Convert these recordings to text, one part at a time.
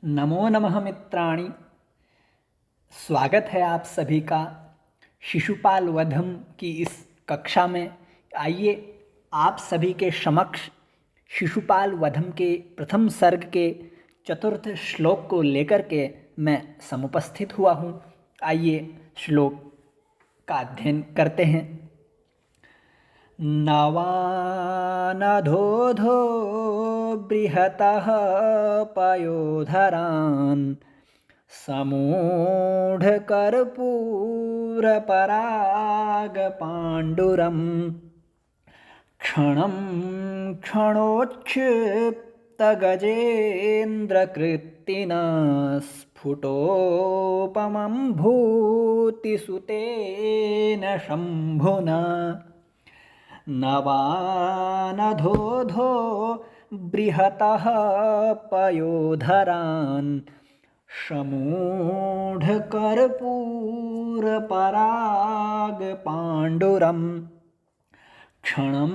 नमो नमः मित्राणि। स्वागत है आप सभी का शिशुपाल वधम की इस कक्षा में। आइए आप सभी के समक्ष शिशुपाल वधम के प्रथम सर्ग के चतुर्थ श्लोक को लेकर के मैं समुपस्थित हुआ हूँ। आइए श्लोक का अध्ययन करते हैं। नवानधोधो बृहतः पयोधरान् समूढकर्पूरपरागपाण्डुरम् क्षणं क्षणोच्छिप्तगजेन्द्रकृत्तिना स्फुटोपमं भूतिसुतेन शम्भुना नवानधोधो बृहतः पयोधरान् समूढकर्पूरपरागपाण्डुरम् क्षणं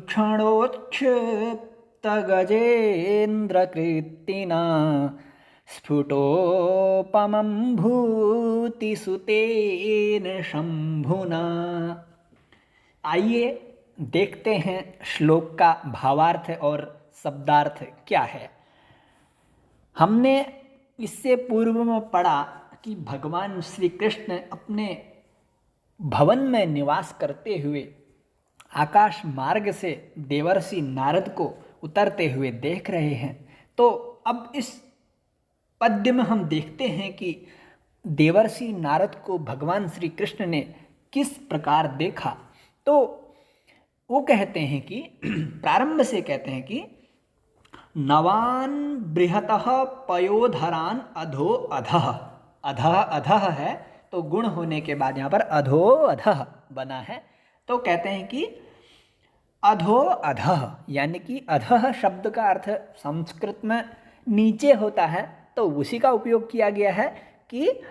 क्षणोच्छिप्तगजेन्द्रकृत्तिना स्फुटोपमं भूतिसुतेन शम्भुना। आइए देखते हैं श्लोक का भावार्थ और शब्दार्थ क्या है। हमने इससे पूर्व में पढ़ा कि भगवान श्री कृष्ण अपने भवन में निवास करते हुए आकाश मार्ग से देवर्षि नारद को उतरते हुए देख रहे हैं। तो अब इस पद्य में हम देखते हैं कि देवर्षि नारद को भगवान श्री कृष्ण ने किस प्रकार देखा। तो वो कहते हैं कि प्रारंभ से कहते हैं कि नवान बृहतः पयोधरान अधो अधः। अधः अधः है तो गुण होने के बाद यहाँ पर अधो अधः बना है। तो कहते हैं कि अधो अधः यानी कि अधः शब्द का अर्थ संस्कृत में नीचे होता है, तो उसी का उपयोग किया गया है कि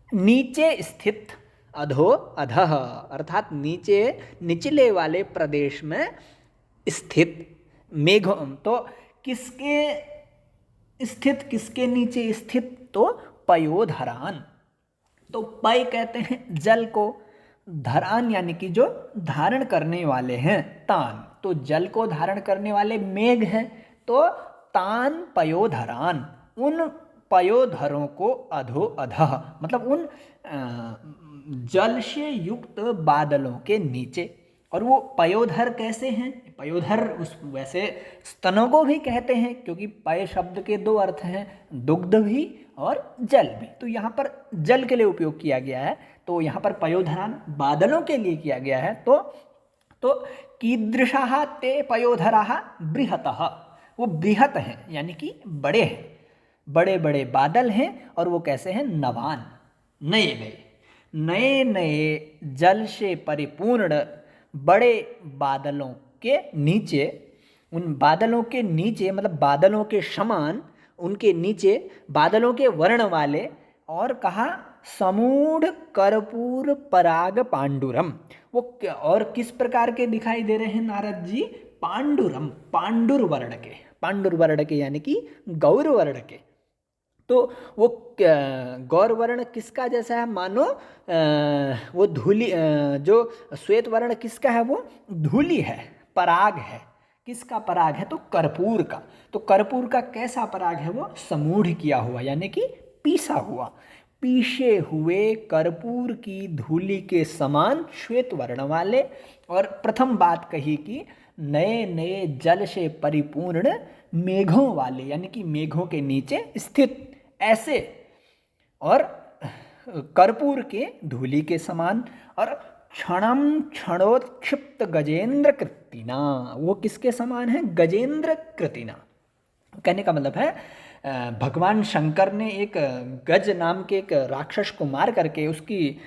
नीचे स्थित। अधो अधः अर्थात नीचे निचले वाले प्रदेश में स्थित मेघ। तो किसके स्थित, किसके नीचे स्थित? तो पयोधरान। तो पय कहते हैं जल को, धरान यानी कि जो धारण करने वाले हैं, तान। तो जल को धारण करने वाले मेघ हैं, तो तान पयोधरान, उन पयोधरों को अधो अधः मतलब उन जल से युक्त बादलों के नीचे। और वो पयोधर कैसे हैं? पयोधर उस वैसे स्तनों को भी कहते हैं, क्योंकि पय शब्द के दो अर्थ हैं, दुग्ध भी और जल भी। तो यहाँ पर जल के लिए उपयोग किया गया है, तो यहाँ पर पयोधरान बादलों के लिए किया गया है। तो कीदृशाः ते पयोधराः बृहतः, वो बृहत हैं यानी कि बड़े हैं, बड़े बड़े बादल हैं। और वो कैसे हैं? नवान, नए नए, नए नए जल से परिपूर्ण बड़े बादलों के नीचे। उन बादलों के नीचे मतलब बादलों के समान, उनके नीचे बादलों के वर्ण वाले। और कहा समूढ़ कर्पूर पराग पांडुरम। वो और किस प्रकार के दिखाई दे रहे हैं नारद जी? पांडुरम, पांडुर वर्ण के, पांडुर वर्ण के यानी कि गौर वर्ण के। तो वो गौर वर्ण किसका जैसा है? मानो वो धूली, जो श्वेत वर्ण किसका है? वो धूली है, पराग है। किसका पराग है? तो कर्पूर का। तो कर्पूर का कैसा पराग है? वो समूढ़ किया हुआ यानी कि पीसा हुआ, पीसे हुए कर्पूर की धूली के समान श्वेत वर्ण वाले। और प्रथम बात कही कि नए नए जल से परिपूर्ण मेघों वाले यानी कि मेघों के नीचे स्थित ऐसे, और कर्पूर के धूली के समान। और क्षणम क्षणोत्क्षिप्त गजेंद्र कृतिना, वो किसके समान है? गजेंद्र कृतिना। कहने का मतलब है भगवान शंकर ने एक गज नाम के एक राक्षस को मार करके उसकी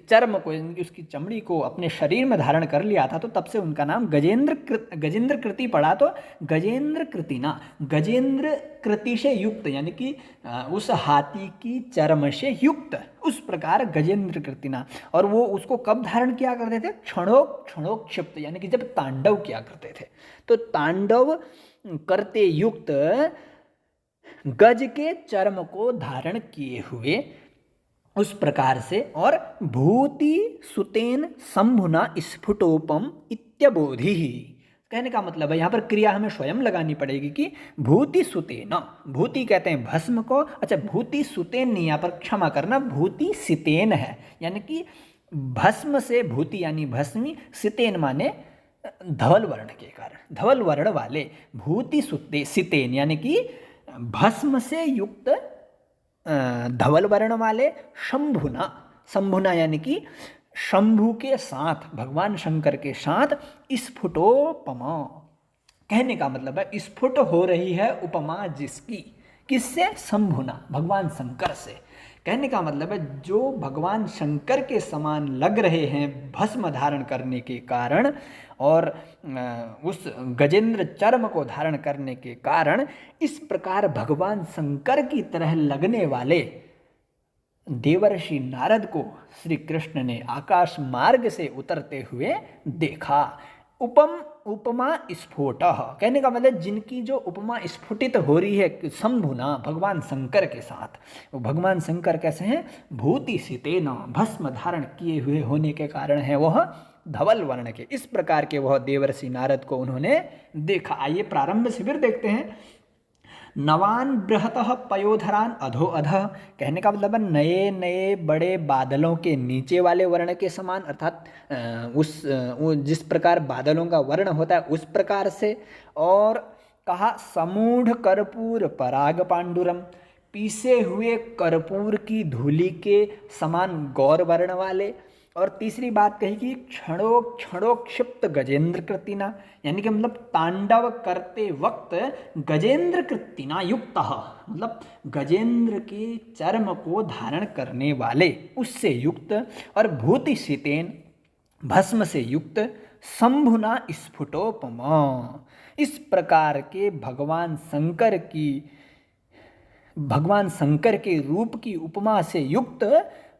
चर्म को, उसकी चमड़ी को अपने शरीर में धारण कर लिया था। तो तब से उनका नाम गजेंद्र कृति पड़ा। तो गजेंद्र कृतिना, गजेंद्र कृति से युक्त यानी कि उस हाथी की चर्म से युक्त, उस प्रकार गजेंद्र कृतिना। और वो उसको कब धारण किया करते थे? क्षणोक्षिप्त यानी कि जब तांडव किया करते थे। तो तांडव करते युक्त गज के चर्म को धारण किए हुए उस प्रकार से, और भूति सुतेन शंभुना स्फुटोपम इत्यबोधि। कहने का मतलब है यहाँ पर क्रिया हमें स्वयं लगानी पड़ेगी कि भूति सुतेन, भूति कहते हैं भस्म को, अच्छा भूति सुतेन नहीं, यहाँ पर क्षमा करना, भूति सितेन है, यानी कि भस्म से भूति यानी भस्मी, सितेन माने धवल वर्ण के कारण, धवल वर्ण वाले, भूति सुते सितेन यानी कि भस्म से युक्त धवल वर्ण वाले, शंभुना, शंभुना यानी कि शंभु के साथ, भगवान शंकर के साथ, स्फुटोपमा, कहने का मतलब है स्फुट हो रही है उपमा जिसकी, किससे, शंभुना, भगवान शंकर से। कहने का मतलब है जो भगवान शंकर के समान लग रहे हैं भस्म धारण करने के कारण, और उस गजेंद्र चर्म को धारण करने के कारण, इस प्रकार भगवान शंकर की तरह लगने वाले देवर्षि नारद को श्री कृष्ण ने आकाश मार्ग से उतरते हुए देखा। उपमा स्फोट, कहने का मतलब जिनकी जो उपमा स्फुटित हो रही है शंभुना, भगवान शंकर के साथ, वो भगवान शंकर कैसे हैं, भूति सितेन, भस्म धारण किए हुए होने के कारण है वह धवल वर्ण के, इस प्रकार के वह देवर्षि नारद को उन्होंने देखा। आइए प्रारंभ से फिर देखते हैं। नवान बृहतः पयोधरान अधो अधः, कहने का मतलब नए नए बड़े बादलों के नीचे वाले वर्ण के समान, अर्थात जिस प्रकार बादलों का वर्ण होता है उस प्रकार से। और कहा समूढ़ कर्पूर पराग पांडुरम, पीसे हुए कर्पूर की धूलि के समान गौर वर्ण वाले। और तीसरी बात कही कि क्षणोक्षिप्त गजेंद्र कृतिना, यानी कि मतलब तांडव करते वक्त गजेंद्र कृतिना युक्त, मतलब गजेंद्र के चर्म को धारण करने वाले, उससे युक्त। और भूति सितेन, भस्म से युक्त। शंभुना स्फुटोपमा, इस प्रकार के भगवान शंकर के रूप की उपमा से युक्त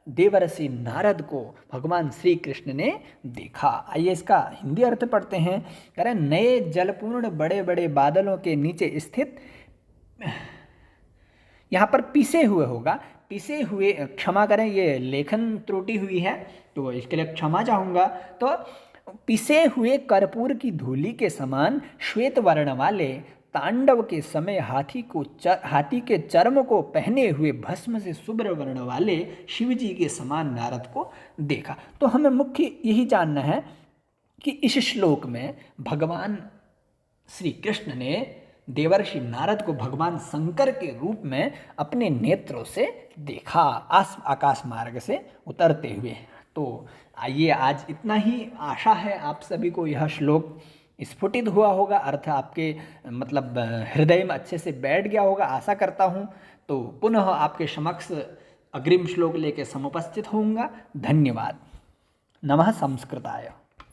देवर्षि नारद को भगवान श्री कृष्ण ने देखा। आइए इसका हिंदी अर्थ पढ़ते हैं। कह रहे नए जलपूर्ण बड़े बड़े बादलों के नीचे स्थित, यहाँ पर पीसे हुए होगा, पीसे हुए, क्षमा करें ये लेखन त्रुटि हुई है तो इसके लिए क्षमा चाहूँगा। तो पीसे हुए कर्पूर की धूलि के समान श्वेत वर्ण वाले, तांडव के समय हाथी के चर्म को पहने हुए भस्म से शुभ्र वर्ण वाले शिव जी के समान नारद को देखा। तो हमें मुख्य यही जानना है कि इस श्लोक में भगवान श्री कृष्ण ने देवर्षि नारद को भगवान शंकर के रूप में अपने नेत्रों से देखा आकाश मार्ग से उतरते हुए। तो आइए आज इतना ही। आशा है आप सभी को यह श्लोक स्फुटित हुआ होगा, अर्थ आपके मतलब हृदय में अच्छे से बैठ गया होगा, आशा करता हूँ। तो पुनः आपके समक्ष अग्रिम श्लोक लेके समुपस्थित होऊंगा। धन्यवाद। नमः संस्कृताय।